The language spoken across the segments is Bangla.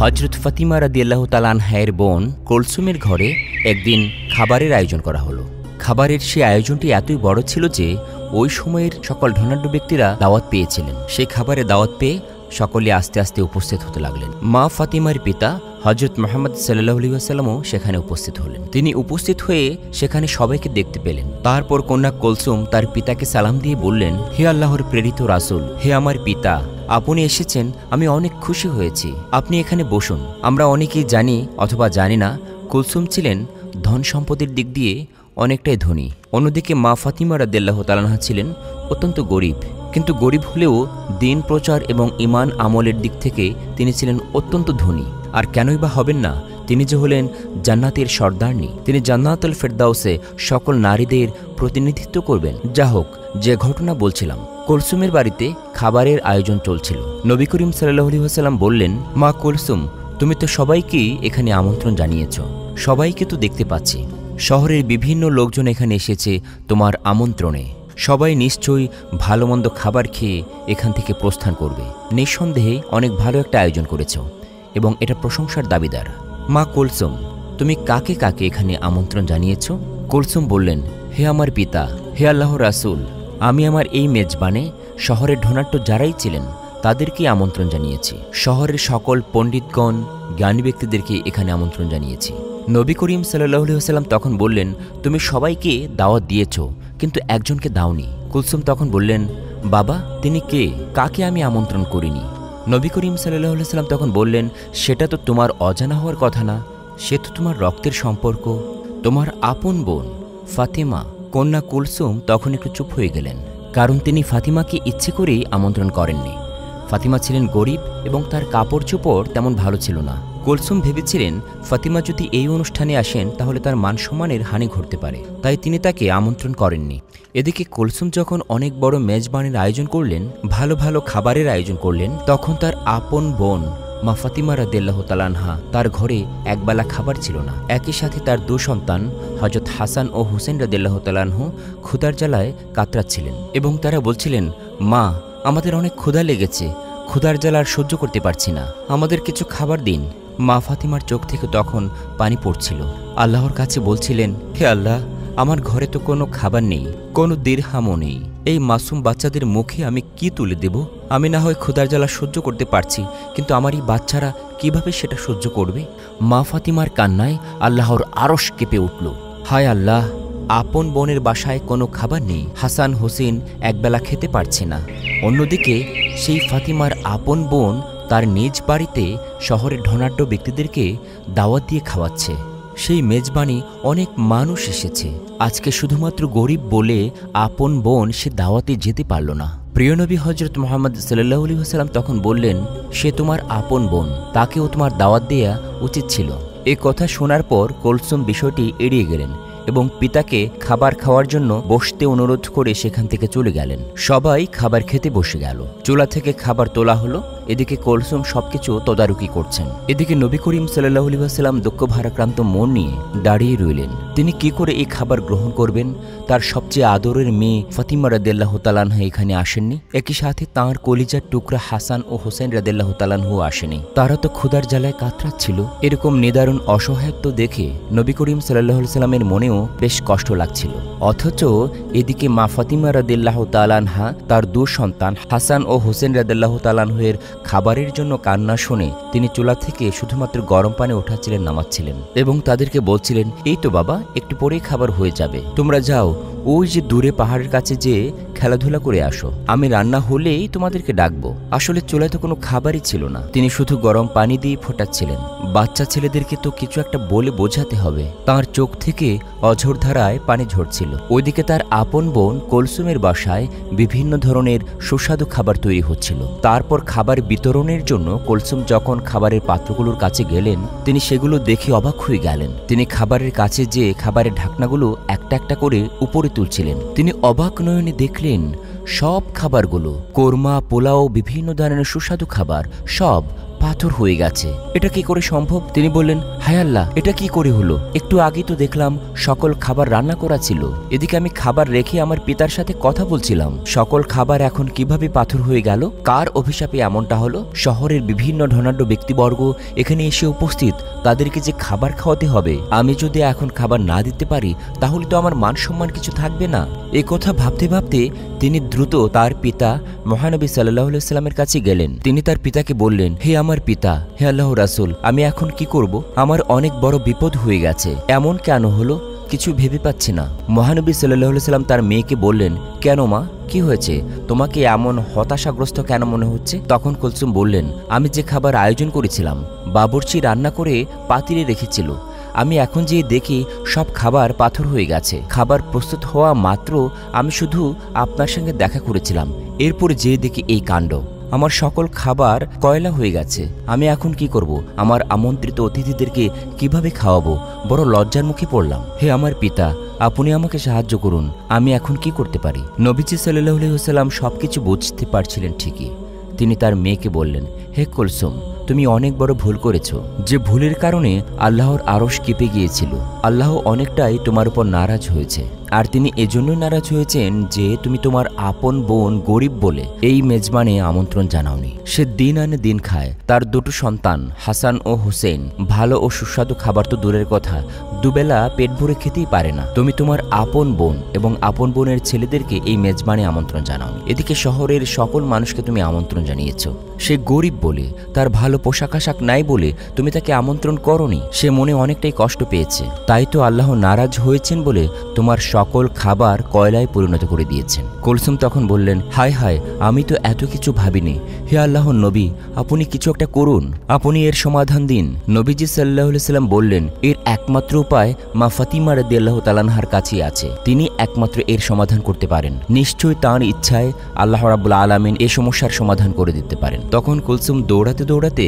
হযরত ফাতিমা রাদিয়াল্লাহু তাআলা আনহার বোন কুলসুমের ঘরে একদিন খাবারের আয়োজন করা হলো। খাবারের সেই আয়োজনটি এতই বড় ছিল যে ওই সময়ের সকল ধনাঢ্য ব্যক্তিরা দাওয়াত পেয়েছিলেন। সেই খাবারে দাওয়াত পেয়ে সকলে আস্তে আস্তে উপস্থিত হতে লাগলেন। মা ফাতিমার পিতা হযরত মুহাম্মদ সাল্লাল্লাহু আলাইহি ওয়াসাল্লামও সেখানে উপস্থিত হলেন। তিনি উপস্থিত হয়ে সেখানে সবাইকে দেখতে পেলেন। তারপর কন্যা কুলসুম তার পিতাকে সালাম দিয়ে বললেন, হে আল্লাহর প্রেরিত রাসূল, হে আমার পিতা, আপনি এসেছেন, আমি অনেক খুশি হয়েছি। আপনি এখানে বসুন। আমরা অনেকেই জানি অথবা জানি না, কুলসুম ছিলেন ধন সম্পদের দিক দিয়ে অনেকটাই ধনী। অন্যদিকে মা ফাতিমা রাদিয়াল্লাহু তাআলা আনহা ছিলেন অত্যন্ত গরিব, কিন্তু গরিব হলেও দিন প্রচার এবং ঈমান আমলের দিক থেকে তিনি ছিলেন অত্যন্ত ধনী। আর কেনই বা হবেন না, তিনি যে হলেন জান্নাতের সর্দারনী, তিনি জান্নাতুল ফেরদাউসে সকল নারীদের প্রতিনিধিত্ব করবেন। যা হোক, যে ঘটনা বলছিলাম, কুলসুমের বাড়িতে খাবারের আয়োজন চলছিল। নবী করিম সাল্লাল্লাহু আলাইহি ওয়াসাল্লাম বললেন, মা কুলসুম, তুমি তো সবাইকেই এখানে আমন্ত্রণ জানিয়েছ, সবাইকে তো দেখতে পাচ্ছি। শহরের বিভিন্ন লোকজন এখানে এসেছে তোমার আমন্ত্রণে। সবাই নিশ্চয়ই ভালো মন্দ খাবার খেয়ে এখান থেকে প্রস্থান করবে। নিঃসন্দেহে অনেক ভালো একটা আয়োজন করেছ এবং এটা প্রশংসার দাবিদার। মা কুলসুম, তুমি কাকে কাকে এখানে আমন্ত্রণ জানিয়েছ? কুলসুম বললেন, হে আমার পিতা, হে আল্লাহর রাসূল, আমি আমার এই মেজবানে শহরের ধনাঢ্য যারাই ছিলেন তাদেরকে আমন্ত্রণ জানিয়েছি। শহরের সকল পণ্ডিতগণ, জ্ঞানী ব্যক্তিদেরকে এখানে আমন্ত্রণ জানিয়েছি। নবী করিম সাল্লাল্লাহু আলাইহি ওয়াসাল্লাম তখন বললেন, তুমি সবাইকে দাওয়াত দিয়েছ, কিন্তু একজনকে দাওনি। কুলসুম তখন বললেন, বাবা, তিনি কে? কাকে আমি আমন্ত্রণ করিনি? নবী করিম সাল্লাল্লাহু আলাইহি ওয়াসাল্লাম তখন বললেন, সেটা তো তোমার অজানা হওয়ার কথা না, সে তো তোমার রক্তের সম্পর্ক, তোমার আপন বোন ফাতিমা। কন্যা কুলসুম তখন একটু চুপ হয়ে গেলেন, কারণ তিনি ফাতিমাকে ইচ্ছে করেই আমন্ত্রণ করেননি। ফাতিমা ছিলেন গরিব এবং তার কাপড় চোপড় তেমন ভালো ছিল না। কুলসুম ভেবেছিলেন ফাতিমা যদি এই অনুষ্ঠানে আসেন তাহলে তার মান সম্মানের হানি ঘটতে পারে, তাই তিনি তাকে আমন্ত্রণ করেননি। এদিকে কুলসুম যখন অনেক বড় মেজবানের আয়োজন করলেন, ভালো ভালো খাবারের আয়োজন করলেন, তখন তার আপন বোন মা ফাতিমা রাদিয়াল্লাহু তাআলা আনহা তার ঘরে একবেলা খাবার ছিল না। একই সাথে তার দু সন্তান হযরত হাসান ও হুসেন রাদিয়াল্লাহু তাআলা আনহু ক্ষুধার জ্বালায় কাতরাচ্ছিলেন এবং তারা বলছিলেন, মা, আমাদের অনেক ক্ষুধা লেগেছে, ক্ষুধার জ্বালা আর সহ্য করতে পারছি না, আমাদের কিছু খাবার দিন। মা ফাতিমার চোখ থেকে তখন পানি পড়ছিল। আল্লাহর কাছে বলছিলেন, হে আল্লাহ, আমার ঘরে তো কোনো খাবার নেই, কোনো দিরহামও নেই। এই মাসুম বাচ্চাদের মুখে আমি কি তুলে দেব? আমি না হয় ক্ষুধার জ্বালা সহ্য করতে পারছি, কিন্তু আমার এই বাচ্চারা কিভাবে সেটা সহ্য করবে? মা ফাতিমার কান্নায় আল্লাহর আরশ কেঁপে উঠল। হায় আল্লাহ, আপন বোনের বাসায় কোনো খাবার নেই, হাসান হোসেন একবেলা খেতে পারছে না। অন্যদিকে সেই ফাতিমার আপন বোন তার নিজ বাড়িতে শহরের ধনাঢ্য ব্যক্তিদেরকে দাওয়াত দিয়ে খাওয়াচ্ছে। সেই মেজবানি অনেক মানুষ এসেছে, আজকে শুধুমাত্র গরিব বলে আপন বোন সে দাওয়াতে যেতে পারল না। প্রিয় নবী হযরত মুহাম্মদ সাল্লাল্লাহু আলাইহি ওয়াসাল্লাম তখন বললেন, সে তোমার আপন বোন, তাকেও তোমার দাওয়াত দেয়া উচিত ছিল। এ কথা শোনার পর কুলসুম বিষয়টি এড়িয়ে গেলেন এবং পিতাকে খাবার খাওয়ার জন্য বসতে অনুরোধ করে সেখান থেকে চলে গেলেন। সবাই খাবার খেতে বসে গেল। চুলা থেকে খাবার তোলা হলো। এদিকে কুলসুম সবকিছু তদারকি করছেন। এদিকে নবী করিম সাল্লাল্লাহু আলাইহি ওয়াসাল্লাম দুঃখ ভারাক্রান্ত মন নিয়ে দাঁড়িয়ে রইলেন। তিনি কি করে এই খাবার গ্রহণ করবেন? তার সবচেয়ে আদরের মেয়ে ফাতিমা রাদিয়াল্লাহু তাআলা আনহা এখানে আসেননি, একই সাথে তাঁর কলিজার টুকরা হাসান ও হোসেন রাদিয়াল্লাহু তাআলা আনহু আসেনি। তারা তো ক্ষুধার জ্বালায় কাতরাচ্ছিল। এরকম নিদারুণ অসহায়ত্ব দেখে নবী করিম সাল্লাল্লাহু আলাইহি ওয়াসাল্লামের মনেও বেশ কষ্ট লাগছিল। অথচ এদিকে মা ফাতিমা রাদিয়াল্লাহু তাআলা আনহা তার দু সন্তান হাসান ও হোসেন রাদিয়াল্লাহু তাআলা আনহুয়ের খাবারের জন্য কান্না শুনে তিনি চুলা থেকে শুধুমাত্র গরম পানি ওঠাচ্ছিলেন, নামাচ্ছিলেন এবং তাদেরকে বলছিলেন, এই তো বাবা, একটু পরেই খাবার হয়ে যাবে, তোমরা যাও, ওই যে দূরে পাহাড়ের কাছে যেয়ে খেলাধুলা করে আসো, আমি রান্না হলেই তোমাদেরকে ডাকবো। আসলে চুলায় তো কোনো খাবারই ছিল না, তিনি শুধু গরম পানি দিয়ে ফোটাচ্ছিলেন। বাচ্চা ছেলেদেরকে তো কিছু একটা বলে বোঝাতে হবে। তার চোখ থেকে অঝোর ধারায় পানি ঝরছিল। ওইদিকে তার আপন বোন কুলসুমের বাসায় বিভিন্ন ধরনের সুস্বাদু খাবার তৈরি হচ্ছিল। তারপর খাবার বিতরণের জন্য কুলসুম যখন খাবারের পাত্রগুলোর কাছে গেলেন, তিনি সেগুলো দেখে অবাক হয়ে গেলেন। তিনি খাবারের কাছে যেয়ে খাবারের ঢাকনাগুলো একটা একটা করে উপরে তুলছিলেন। তিনি অবাক নয়নে দেখলেন সব খাবারগুলো, কোরমা, পোলাও, বিভিন্ন ধরনের সুস্বাদু খাবার, সব পাথর হয়ে গেছে, এটা কি করে সম্ভব? তিনি বললেন, হায় আল্লাহ, এটা কি করে হলো? একটু আগে তো দেখলাম সকল খাবার রান্না করা ছিল, এদিকে আমি খাবার রেখে আমার পিতার সাথে কথা বলছিলাম, সকল খাবার এখন কিভাবে পাথর হয়ে গেল? কার অভিশাপে এমনটা হলো? শহরের বিভিন্ন ধনাঢ্য ব্যক্তিবর্গ এখানে এসে উপস্থিত, তাদেরকে যে খাবার খাওয়াতে হবে, আমি যদি এখন খাবার না দিতে পারি তাহলে তো আমার মান সম্মান কিছু থাকবে না। এ কথা ভাবতে ভাবতে তিনি দ্রুত তার পিতা মহানবী সাল্লাল্লাহু আলাইহি ওয়াসাল্লামের কাছে গেলেন। তিনি তার পিতাকে বললেন, হে আমার পিতা, হে আল্লাহর রাসূল, আমি এখন কি করব? আমার অনেক বড় বিপদ হয়ে গেছে, এমন কেন হলো? কিছু ভেবে পাচ্ছি না। মহানবী সাল্লাল্লাহু আলাইহি ওয়াসাল্লাম তার মেয়েকে বললেন, কেন মা, কি হয়েছে? তোমাকে এমন হতাশাগ্রস্ত কেন মনে হচ্ছে? তখন কুলসুম বললেন, আমি যে খাবার আয়োজন করেছিলাম বাবুর্চি রান্না করে পাতিলে রেখেছিল, আমি এখন যে দেখি সব খাবার পাথর হয়ে গেছে। খাবার প্রস্তুত হওয়া মাত্র আমি শুধু আপনার সঙ্গে দেখা করেছিলাম, এরপরে যে দেখি এই কাণ্ড, আমার সকল খাবার কয়লা হয়ে গেছে। আমি এখন কি করব? আমার আমন্ত্রিত অতিথিদেরকে কিভাবে খাওয়াবো? বড় লজ্জার মুখে পড়লাম। হে আমার পিতা, আপনি আমাকে সাহায্য করুন, আমি এখন কি করতে পারি? নবীজি সাল্লাল্লাহু আলাইহি ওয়াসাল্লাম সবকিছু বুঝতে পারছিলেন ঠিকই। তিনি তার মেয়েকে বললেন, হে কুলসুম, তুমি অনেক বড় ভুল করেছো, যে ভুলের কারণে আল্লাহর আরশ কেঁপে গিয়েছিল। আল্লাহ অনেকটাই তোমার উপর নারাজ হয়েছে, আর তিনি এজন্যই নারাজ হয়েছেন যে তুমি তোমার আপন বোন গরিব বলে এই মেজবানে আমন্ত্রণ জানাওনি। সে দিন আনে দিন খায়, তার দুটো সন্তান হাসান ও হুসেন ভালো ও সুস্বাদু খাবার তো দূরের কথা, দুবেলা পেট ভরে খেতেই পারে না। তুমি তোমার আপন বোন এবং আপন বোনের ছেলেদেরকে এই মেজবানে আমন্ত্রণ জানাওনি। এদিকে শহরের সকল মানুষকে তুমি আমন্ত্রণ জানিয়েছ। সে গরিব বলে, তার ভালো পোশাক আশাক নাই বলে তুমি তাকে আমন্ত্রণ করনি। সে মনে অনেকটাই কষ্ট পেয়েছে, তাই তো আল্লাহ নারাজ হয়েছেন বলে তোমার সকল খাবার কয়লায় পরিণত করে দিয়েছেন। কুলসুম তখন বললেন, হায় হায়, আমি তো এত কিছু ভাবিনি। হে আল্লাহর নবী, আপনি কিছু একটা করুন, আপনি এর সমাধান দিন। নবীজি সাল্লাল্লাহু আলাইহি ওয়াসাল্লাম বললেন, এর একমাত্র উপায় মা ফাতিমা রাদিয়াল্লাহু তাআলা আনহার কাছেই আছে, তিনি একমাত্র এর সমাধান করতে পারেন। নিশ্চয়ই তাঁর ইচ্ছায় আল্লাহ রাব্বুল আলামিন এই সমস্যার সমাধান করে দিতে পারেন। তখন কুলসুম দৌড়াতে দৌড়াতে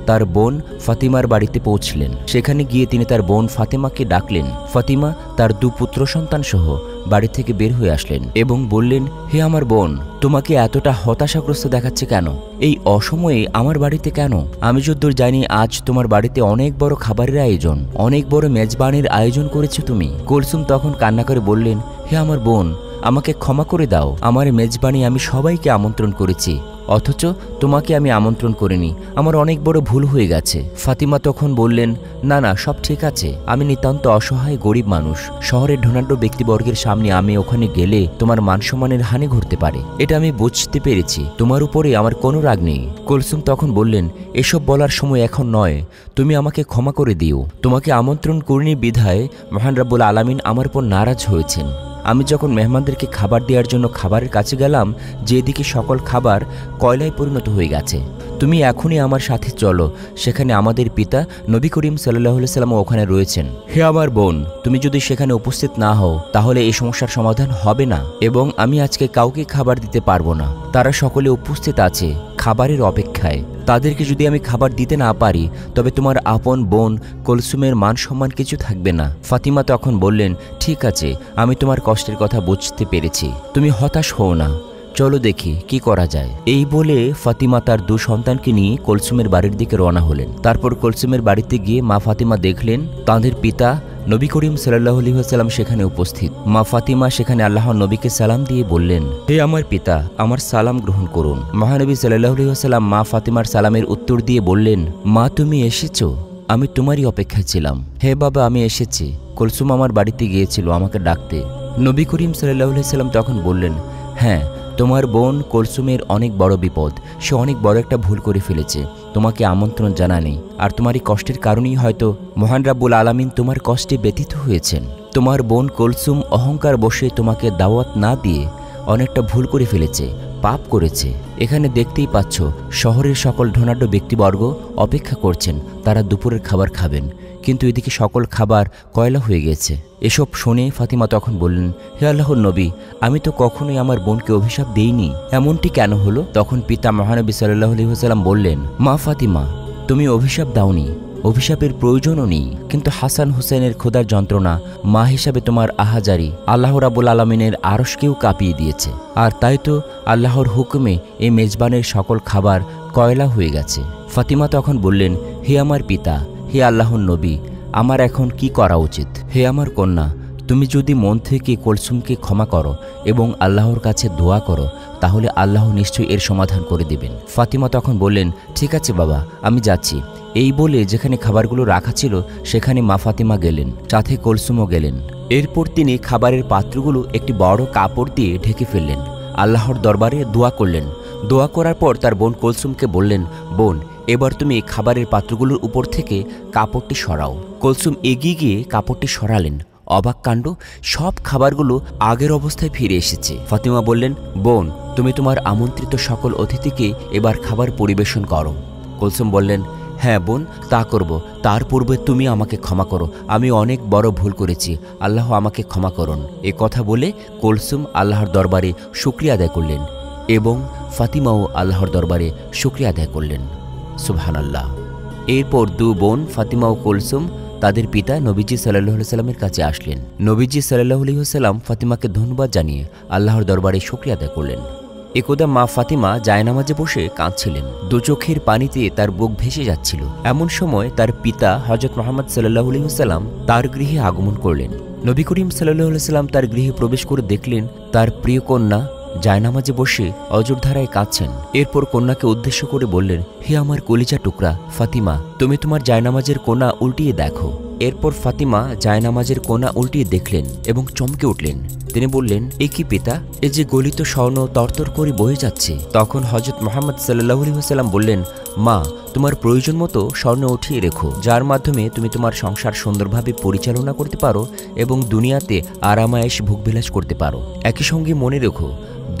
তার বোন ফাতিমার বাড়িতে পৌঁছলেন। সেখানে গিয়ে তিনি তার বোন ফাতিমাকে ডাকলেন। ফাতিমা তার দু পুত্র সন্তান সহ বাড়ি থেকে বের হয়ে আসলেন এবং বললেন, হে আমার বোন, তোমাকে এতটা হতাশাগ্রস্ত দেখাচ্ছে কেন? এই অসময়ে আমার বাড়িতে কেন? আমি যদ্দূর জানি আজ তোমার বাড়িতে অনেক বড় খাবারের আয়োজন, অনেক বড় মেজবানের আয়োজন করেছো তুমি। কুলসুম তখন কান্না করে বললেন, হে আমার বোন, আমাকে ক্ষমা করে দাও, আমার মেজবানি আমি সবাইকে আমন্ত্রণ করেছি, অথচ তোমাকে আমি আমন্ত্রণ করিনি, আমার অনেক বড় ভুল হয়ে গেছে। ফাতিমা তখন বললেন, না না, সব ঠিক আছে, আমি নিতান্ত অসহায় গরিব মানুষ, শহরের ধনাঢ্য ব্যক্তিবর্গের সামনে আমি ওখানে গেলে তোমার মানসম্মানের হানি ঘটতে পারে, এটা আমি বুঝতে পেরেছি, তোমার উপরে আমার কোনো রাগ নেই। কুলসুম তখন বললেন, এসব বলার সময় এখন নয়, তুমি আমাকে ক্ষমা করে দিও, তোমাকে আমন্ত্রণ করিনি বিধায় মহান রাব্বুল আলামিন আমার উপর নারাজ হয়েছেন। আমি যখন মেহমানদেরকে খাবার দেওয়ার জন্য খাবারের কাছে গেলাম, যেদিকে সকল খাবার কয়লায় পরিণত হয়ে গেছে। তুমি এখনই আমার সাথে চলো, সেখানে আমাদের পিতা নবী করিম সাল্লাল্লাহু আলাইহি ওয়াসাল্লাম ওখানে রয়েছেন। হে আমার বোন, তুমি যদি সেখানে উপস্থিত না হও তাহলে এই সমস্যার সমাধান হবে না, এবং আমি আজকে কাউকে খাবার দিতে পারবো না। তারা সকলে উপস্থিত আছে খাবারের অপেক্ষায়, তাদেরকে যদি আমি খাবার দিতে না পারি তবে তোমার আপন বোন কুলসুমের মান সম্মান কিছু থাকবে না। ফাতিমা তখন বললেন, ঠিক আছে, আমি তোমার কষ্টের কথা বুঝতে পেরেছি, তুমি হতাশ হও না, চলো দেখি কি করা যায়। এই বলে ফাতিমা তার দু সন্তানকে নিয়ে কুলসুমের বাড়ির দিকে রওনা হলেন। তারপর কুলসুমের বাড়িতে গিয়ে মা ফাতিমা দেখলেন তাঁদের পিতা নবী করিম সাল্লাল্লাহু আলাইহি ওয়াসাল্লাম সেখানে উপস্থিত। মা ফাতিমা সেখানে আল্লাহর নবীকে সালাম দিয়ে বললেন, হে আমার পিতা, আমার সালাম গ্রহণ করুন। মহানবী সাল্লাল্লাহু আলাইহি ওয়াসাল্লাম মা ফাতিমার সালামের উত্তর দিয়ে বললেন, মা তুমি এসেছো, আমি তোমারই অপেক্ষায় ছিলাম। হে বাবা, আমি এসেছি, কুলসুম আমার বাড়িতে গিয়েছিল আমাকে ডাকতে। নবী করিম সাল্লাল্লাহু আলাইহি ওয়াসাল্লাম তখন বললেন, হ্যাঁ, তোমার বোন কুলসুমের অনেক বড় বিপদ, সে অনেক বড় একটা ভুল করে ফেলেছে, তোমাকে আমন্ত্রণ জানানি, আর তোমার এই কষ্টের কারণেই হয়তো মহান রাব্বুল আলামিন তোমার কষ্টে ব্যথিত হয়েছেন। তোমার বোন কুলসুম অহংকার বসে তোমাকে দাওয়াত না দিয়ে অনেকটা ভুল করে ফেলেছে, পাপ করেছে। এখানে দেখতেই পাচ্ছ শহরের সকল ধনাঢ্য ব্যক্তিবর্গ অপেক্ষা করছেন, তারা দুপুরের খাবার খাবেন, কিন্তু এদিকে সকল খাবার কয়লা হয়ে গেছে। এসব শুনে ফাতিমা তখন বললেন, হে আল্লাহর নবী, আমি তো কখনোই আমার বোনকে অভিশাপ দেইনি, এমনটি কেন হলো? তখন পিতা মহানবী সাল্লাল্লাহু আলাইহি ওয়াসাল্লাম বললেন, মা ফাতিমা, তুমি অভিশাপ দাওনি, অভিশাপের প্রয়োজনও নেই, কিন্তু হাসান হুসেনের ক্ষুধার যন্ত্রণা মা হিসাবে তোমার আহাজারি আল্লাহ রাব্বুল আলামিনের আরশকেও কাঁপিয়ে দিয়েছে, আর তাই তো আল্লাহর হুকুমে এই মেজবানের সকল খাবার কয়লা হয়ে গেছে। ফাতিমা তখন বললেন, হে আমার পিতা, হে আল্লাহর নবী, আমার এখন কি করা উচিত? হে আমার কন্যা, তুমি যদি মন থেকে কুলসুমকে ক্ষমা করো এবং আল্লাহর কাছে দোয়া করো, তাহলে আল্লাহ নিশ্চয়ই এর সমাধান করে দেবেন। ফাতিমা তখন বললেন, ঠিক আছে বাবা, আমি যাচ্ছি। এই বলে যেখানে খাবারগুলো রাখা ছিল সেখানে মা ফাতিমা গেলেন, সাথে কুলসুমও গেলেন। এরপর তিনি খাবারের পাত্রগুলো একটি বড় কাপড় দিয়ে ঢেকে ফেললেন। আল্লাহর দরবারে দোয়া করলেন। দোয়া করার পর তার বোন কুলসুমকে বললেন, বোন, এবার তুমি খাবারের পাত্রগুলোর উপর থেকে কাপড়টি সরাও। কুলসুম এগিয়ে গিয়ে কাপড়টি সরালেন। অবাক কাণ্ড, সব খাবারগুলো আগের অবস্থায় ফিরে এসেছে। ফাতিমা বললেন, বোন, তুমি তোমার আমন্ত্রিত সকল অতিথিকে এবার খাবার পরিবেশন করো। কুলসুম বললেন, হ্যাঁ বোন, তা করব। তার পূর্বে তুমি আমাকে ক্ষমা করো, আমি অনেক বড় ভুল করেছি, আল্লাহ আমাকে ক্ষমা করুন। এ কথা বলে কুলসুম আল্লাহর দরবারে শুকরিয়া আদায় করলেন এবং ফাতিমাও আল্লাহর দরবারে শুকরিয়া আদায় করলেন। সুবহানাল্লাহ। এরপর দু বোন ফাতিমা ও কুলসুম তাদের পিতা নবীজি সাল্লাল্লাহু আলাইহি ওয়াসাল্লামের কাছে আসলেন। নবীজি সাল্লাল্লাহু আলাইহি ওয়াসাল্লাম ফাতিমাকে ধন্যবাদ জানিয়ে আল্লাহর দরবারে শুকরিয়া আদায় করলেন। একদা মা ফাতিমা জায়নামাজে বসে কাঁদছিলেন। দু চোখের পানিতে তার বুক ভেসে যাচ্ছিল। এমন সময় তার পিতা হযরত মুহাম্মদ সাল্লাল্লাহু আলাইহি ওয়াসাল্লাম তার গৃহে আগমন করলেন। নবী করিম সাল্লাল্লাহু আলাইহি ওয়াসাল্লাম তার গৃহে প্রবেশ করে দেখলেন তার প্রিয় কন্যা জায়নামাজে বসে অজরধারায় কাঁদছেন। এরপর কন্যাকে উদ্দেশ্য করে বললেন, হে আমার কলিজা টুকরা ফাতিমা, তুমি তোমার জায়নামাজের কোণা উল্টিয়ে দেখো। এরপর ফাতিমা জায়নামাজের কোণা উল্টিয়ে দেখলেন এবং চমকে উঠলেন। তিনি বললেন, এ কি পিতা, এ যে গলিত স্বর্ণ তরতর করে বয়ে যাচ্ছে। তখন হযরত মুহাম্মদ সাল্লাল্লাহু আলাইহি ওয়াসাল্লাম বললেন, মা, তোমার প্রয়োজন মতো স্বর্ণ উঠিয়ে রেখো, যার মাধ্যমে তুমি তোমার সংসার সুন্দরভাবে পরিচালনা করতে পারো এবং দুনিয়াতে আরামায়েশ ভোগবিলাস করতে পারো। একই সঙ্গে মনে রেখো,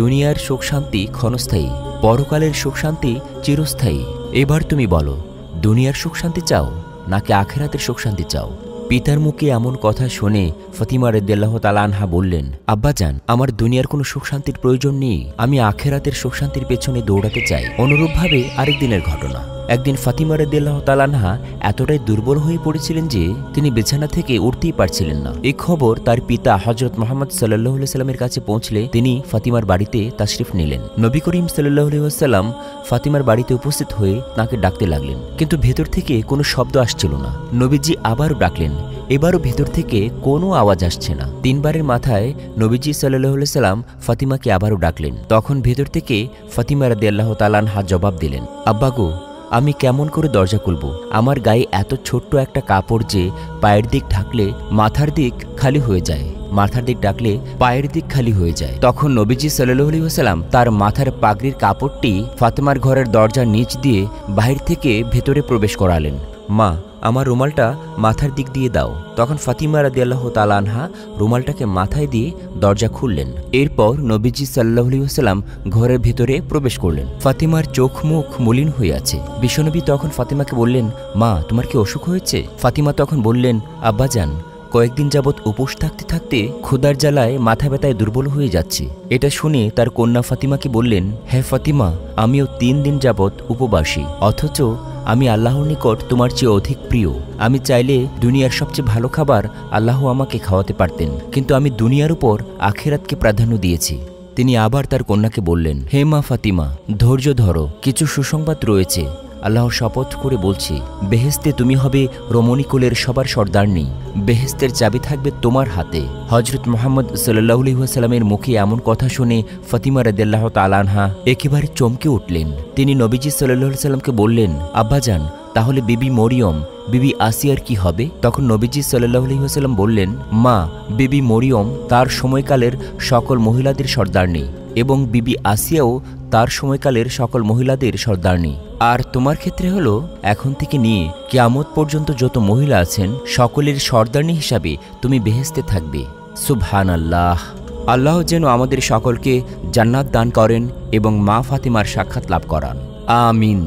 দুনিয়ার সুখ শান্তি ক্ষণস্থায়ী, পরকালের সুখ শান্তি চিরস্থায়ী। এবার তুমি বলো, দুনিয়ার সুখ শান্তি চাও নাকি আখিরাতের সুখ শান্তি চাও? পিতার মুখে এমন কথা শুনে ফাতিমা রাদিয়াল্লাহু তাআলা আনহা বললেন, আব্বাজান, আমার দুনিয়ার কোনো সুখ শান্তির প্রয়োজন নেই, আমি আখিরাতের সুখ শান্তির পেছনে দৌড়াতে চাই। অনুরূপভাবে আরেক দিনের ঘটনা। একদিন ফাতিমা রাদিয়াল্লাহু তাআলা আনহা এতটাই দুর্বল হয়ে পড়েছিলেন যে তিনি বিছানা থেকে উঠতেই পারছিলেন না। এই খবর তার পিতা হযরত মুহাম্মদ সাল্লাল্লাহু আলাইহি ওয়াসাল্লামের কাছে পৌঁছলে তিনি ফাতিমার বাড়িতে তাশরিফ নিলেন। নবী করিম সাল্লাল্লাহু আলাইহি ওয়াসাল্লাম ফাতিমার বাড়িতে উপস্থিত হয়ে তাকে ডাকতে লাগলেন, কিন্তু ভেতর থেকে কোনো শব্দ আসছিল না। নবীজি আবারও ডাকলেন, এবারও ভেতর থেকে কোনো আওয়াজ আসছে না। তিনবারের মাথায় নবীজি সাল্লাল্লাহু আলাইহি ওয়াসাল্লাম ফাতিমাকে আবারও ডাকলেন। তখন ভেতর থেকে ফাতিমা রাদিয়াল্লাহু তাআলা আনহা জবাব দিলেন, আব্বা গো, আমি কেমন করে দরজা খুলব? আমার গায়ে এত ছোট্ট একটা কাপড় যে পায়ের দিক ঢাকলে মাথার দিক খালি হয়ে যায়, মাথার দিক ঢাকলে পায়ের দিক খালি হয়ে যায়। তখন নবীজি সাল্লাল্লাহু আলাইহি ওয়াসাল্লাম তার মাথার পাগড়ির কাপড়টি ফাতিমার ঘরের দরজার নিচ দিয়ে বাহির থেকে ভেতরে প্রবেশ করালেন। মা, আমার রুমালটা মাথার দিক দিয়ে দাও। তখন ফাতিমা রাদিয়াল্লাহু তাআলা আনহা রুমালটাকে মাথায় দিয়ে দরজা খুললেন। এরপর নবীজি সাল্লাল্লাহু আলাইহি ওয়াসাল্লাম ঘরের ভিতরে প্রবেশ করলেন। ফাতিমার চোখ মুখ মলিন হয়ে আছে। বিশ্বনবী তখন ফাতিমাকে বললেন, মা, তোমার কি অসুখ হয়েছে? ফাতিমা তখন বললেন, আব্বাজান, কয়েকদিন যাবৎ উপোস থাকতে থাকতে ক্ষুধার জ্বালায় মাথা ব্যথায় দুর্বল হয়ে যাচ্ছে। এটা শুনে তার কন্যা ফাতিমাকে বললেন, হ্যাঁ ফাতিমা, আমিও 3 দিন যাবৎ উপবাসী, অথচ আমি আল্লাহর নিকট তোমার চেয়ে অধিক প্রিয়। আমি চাইলে দুনিয়ার সবচেয়ে ভালো খাবার আল্লাহ আমাকে খাওয়াতে পারতেন, কিন্তু আমি দুনিয়ার উপর আখিরাতকে প্রাধান্য দিয়েছি। তিনি আবার তার কন্যাকে বললেন, হে মা ফাতিমা, ধৈর্য ধরো, কিছু সুসংবাদ রয়েছে। আল্লাহর শপথ করে বলছি, বেহেশতে তুমি হবে রমণীকুলের সবার সর্দারনী, বেহেশতের চাবি থাকবে তোমার হাতে। হযরত মুহাম্মদ সাল্লাল্লাহু আলাইহি ওয়াসাল্লামের মুখে এমন কথা শুনে ফাতিমা রাদিয়াল্লাহু তাআলা আনহা একেবারে চমকে উঠলেন। তিনি নবীজি সাল্লাল্লাহু আলাইহি ওয়াসাল্লামকে বললেন, আব্বাজান, তাহলে বিবি মরিয়ম, বিবি আসিয়ার কি হবে? তখন নবীজি সাল্লাল্লাহু আলাইহি ওয়াসাল্লাম বললেন, মা, বিবি মরিয়ম তার সময়কালের সকল মহিলাদের সর্দারনী এবং বিবি আসিয়াও তার সময়কালের সকল মহিলাদের সর্দারনী। আর তোমার ক্ষেত্রে হলো, এখন থেকে নিয়ে কিয়ামত পর্যন্ত যত মহিলা আছেন সকলের সর্দারনী হিসাবে তুমি বেহেশতে থাকবে। সুবহানাল্লাহ। আল্লাহ যেন আমাদের সকলকে জান্নাত দান করেন এবং মা ফাতিমার সাক্ষাৎ লাভ করান। আমিন।